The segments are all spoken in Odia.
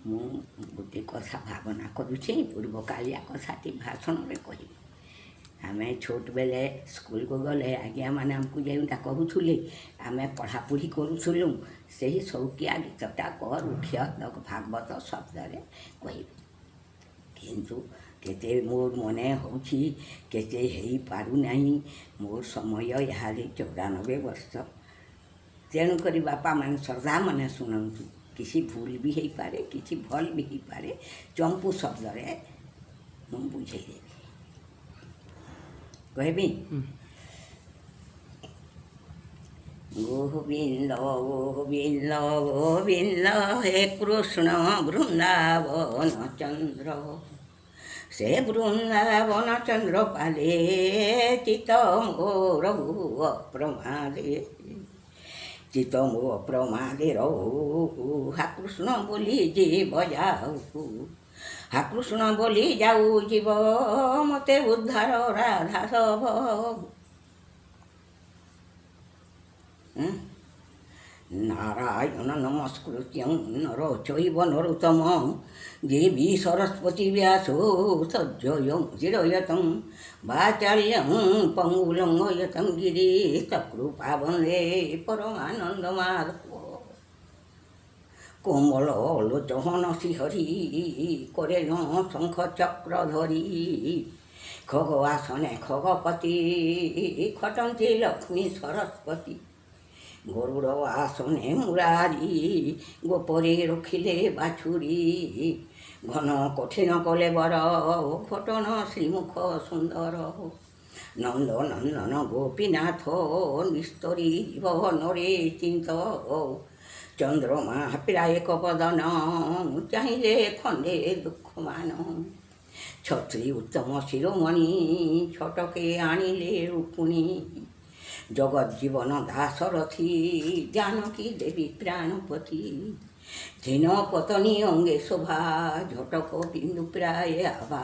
ମୁଁ ଗୋଟେ କଥା ଭାବନା କରୁଛି, ପୂର୍ବକାଳିଆ କଥାଟି ଭାଷଣରେ କହିବି। ଆମେ ଛୋଟ ବେଲେ ସ୍କୁଲକୁ ଗଲେ ଆଜ୍ଞାମାନେ ଆମକୁ ଯେଉଁଟା କହୁଥିଲେ, ଆମେ ପଢ଼ାପଢ଼ି କରୁଥିଲୁ, ସେହି ସୌକିଆ ଗୀତଟା ରୁକ୍ଷ ଭାଗବତ ଶବ୍ଦରେ କହିବି। କିନ୍ତୁ କେତେ ମୋର ମନେ ହେଉଛି, କେତେ ହେଇପାରୁନାହିଁ। ମୋର ସମୟ ଏହାରି 94 ବର୍ଷ। ତେଣୁକରି ବାପାମାନେ ଶ୍ରଦ୍ଧାମାନେ ଶୁଣନ୍ତୁ, କିଛି ଭୁଲ ବି ହେଇପାରେ, କିଛି ଭଲ ବି ହେଇପାରେ। ଚମ୍ପୁ ଶବ୍ଦରେ ମୁଁ ବୁଝେଇଦେବି, କହିବି। ଗୋବିନ୍ଦ ଗୋବିନ୍ଦ ଗୋବିନ୍ଦ ହେ କୃଷ୍ଣ ବୃନ୍ଦାବନ ଚନ୍ଦ୍ର, ସେ ବୃନ୍ଦାବନ ଚନ୍ଦ୍ର ପାଲେ ଚିତ ମୋର ଅପ୍ରମାଦେ, ଚିତ ମୋ ଅପ୍ରମାଦେ ରହୁ। ହା କୃଷ୍ଣ ବୋଲି ଯିବ ଯାଉ, ହା କୃଷ୍ଣ ବୋଲି ଯାଉ ଯିବ, ମୋତେ ଉଦ୍ଧାର ରାଧା ସଭ। ନାରାୟଣ ନମସ୍କୃତ୍ୟଂ ନର ଚୈବ ନରୋତ୍ତମଂ, ଦେବୀ ସରସ୍ୱତୀ ବ୍ୟାସୋ ତଜ୍ଜୟଂ ଚିରୟତଂ, ବାଚାଲ୍ୟଂ ପଙ୍ଗୁଲଂ ଗିରିଶ କୃପା ବନ୍ଦେ ପରମାନନ୍ଦ ମାଧବ। କୋମଳ ଲୋଚନ ଶ୍ରୀହରି କରେଣ ଶଙ୍ଖ ଚକ୍ର ଧରି, ଖଗ ଆସନେ ଖଗପତି ଖଟନ୍ତି ଲକ୍ଷ୍ମୀ ସରସ୍ୱତୀ। ଗରୁଡ଼ ଆସନେ ମୁରାରୀ, ଗୋପରେ ରଖିଲେ ବାଛୁରୀ, ଘନ କଠିନ କଲେ ବର, ଫଟନ ଶ୍ରୀମୁଖ ସୁନ୍ଦର। ନନ୍ଦ ନନ୍ଦନ ଗୋପୀନାଥ, ନିସ୍ତରୀ ବନରେ ଚିନ୍ତ, ଚନ୍ଦ୍ରମା ପ୍ରାୟ କପଦନ, ଚାହିଁଲେ ଖଣ୍ଡେ ଦୁଃଖମାନ। ଛତ୍ରୀ ଉତ୍ତମ ଶିରୋମଣି, ଛଟକେ ଆଣିଲେ ରୁକ୍ମିଣୀ, ଜଗଜ୍ଜୀବନ ଦାସରଥୀ, ଜାନକୀ ଦେବୀ ପ୍ରାଣପତି। ଧୀନ ପତନୀ ଅଙ୍ଗେ ଶୋଭା, ଝଟକ ବିନ୍ଦୁ ପ୍ରାୟ ଆଭା,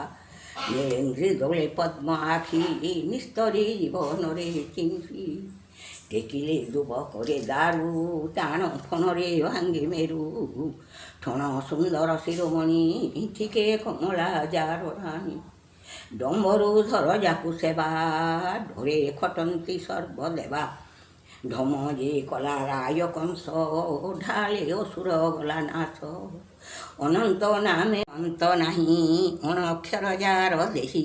ନୀଳେନ୍ଦ୍ରୀ ଦୋଳେ ପଦ୍ମ ଆଖି, ନିସ୍ତରୀ ଜୀବନରେ ଚିନ୍ତି। ଟେକିଲେ ଦୁବ করে ଦାରୁ, ଟାଣ ଫଣରେ ଭାଙ୍ଗି ମେରୁ, ଠଣ ସୁନ୍ଦର ଶିରୋମଣି, ଠିକେ କମଳା ଯାର ରାଣୀ। ଡମ୍ବରୁ ଧର ଯାକୁ ସେବା, ଢୋରେ ଖଟନ୍ତି ସର୍ବଦେବା, ଢମ ଯେ କଲା ରାୟ କଂସ, ଢାଳେ ଅସୁର ଗଲା ନାଶ। ଅନନ୍ତ ନାମେ ଅନ୍ତ ନାହିଁ, ଅଣକ୍ଷର ଯାର ଦେହି,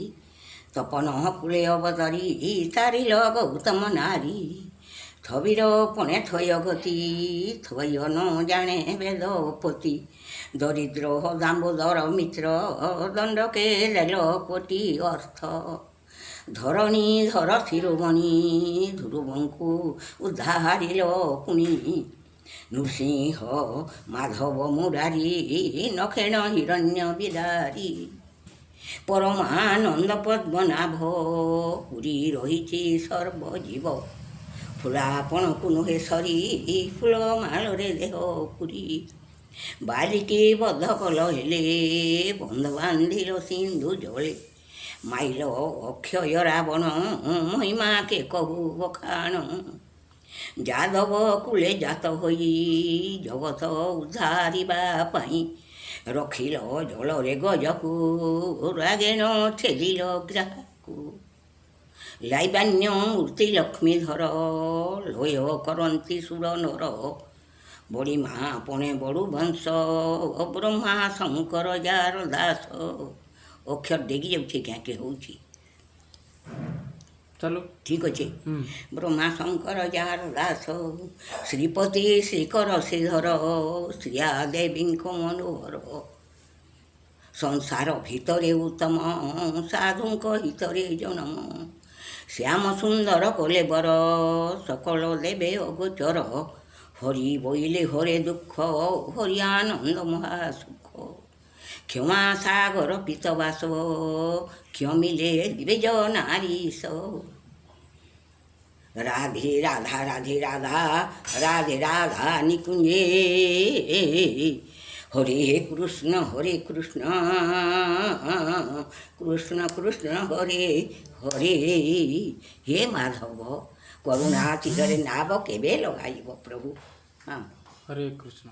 ତପନ କୂଳେ ଅବତରୀ, ତାରିଲ ଗୌତମ ନାରୀ। ଥବିର ପଣେ ଥୟ ଗତି, ଥୟ ନ ଜାଣେ ବେଦପତି, ଦରିଦ୍ର ଦାମ୍ବୋଦର ମିତ୍ର, ଦଣ୍ଡକେ ଦେଲ କୋଟି ଅର୍ଥ। ଧରଣୀ ଧର ଶିରୋମଣି, ଧ୍ରୁବଙ୍କୁ ଉଦ୍ଧାରିଲ ପୁଣି, ନୃସିଂହ ମାଧବ ମୁରାରୀ, ନଖେଣ ହିରଣ୍ୟ ବିଦାରୀ। ପରମାନନ୍ଦ ପଦ୍ମନାଭ, ପୁରୀ ରହିଛି ସର୍ବଜୀବ, ଫୁଲାପଣକୁ ନୁହେଁ ସରି, ଫୁଲମାଳରେ ଦେହ ପୁରୀ। ବାଲିକି ବଦ୍ଧ କଲ ହେଲେ, ବନ୍ଧ ବାନ୍ଧିଲ ସିନ୍ଧୁ ଜଳେ, ମାଇଲ ଅକ୍ଷୟ ରାବଣ, ମହିମା କେ କହୁ ବଖାଣ। ଯାଦବ କୂଳେ ଜାତ ହୋଇ, ଜଗତ ଉଦ୍ଧାରିବା ପାଇଁ, ରଖିଲ ଜଳରେ ଗଜକୁ, ରାଗେଣ ଛେଦିଲ ଗ୍ରାହକୁ। ଲାଇବାନ୍ୟ ମୂର୍ତ୍ତି ଲକ୍ଷ୍ମୀଧର, ଲୟ କରନ୍ତି ସୁର ନର, ବଡ଼ି ମା ପଣେ ବଡ଼ୁ ବଂଶ, ବ୍ରହ୍ମା ଶଙ୍କର ଯାର ଦାସ। ଅକ୍ଷର ଡେଗି ଯାଉଛି, କାହିଁକି ହେଉଛି? ଚାଲୁ ଠିକ୍ ଅଛି। ବ୍ରହ୍ମା ଶଙ୍କର ଯାର ଦାସ, ଶ୍ରୀପତି ଶ୍ରୀକର ଶ୍ରୀଧର, ଶ୍ରିୟା ଦେବୀଙ୍କ ମନୋହର। ସଂସାର ଭିତରେ ଉତ୍ତମ, ସାଧୁଙ୍କ ହିତରେ ଜନମ, ଶ୍ୟାମ ସୁନ୍ଦର କଲେ ବର, ସକଳ ଦେବେ ଅଗୋଚର। ହରି ବୋଇଲେ ହରେ ଦୁଃଖ, ହରି ଆନନ୍ଦ ମହାସୁଖ। କ୍ଷମା ସାଗର ପିତବାସ, କ୍ଷମିଲେ ଦିବେଜ ନାରୀଶ। রাধে রাধা রাধে রাধা রাধে রাধা নিকুঞ্জে, হরে কৃষ্ণ কৃষ্ণ কৃষ্ণ হরে হরে। হে মাধব, করুণা তীরে নাব কেবে লগাইব প্রভু। হ্যাঁ, হরে কৃষ্ণ।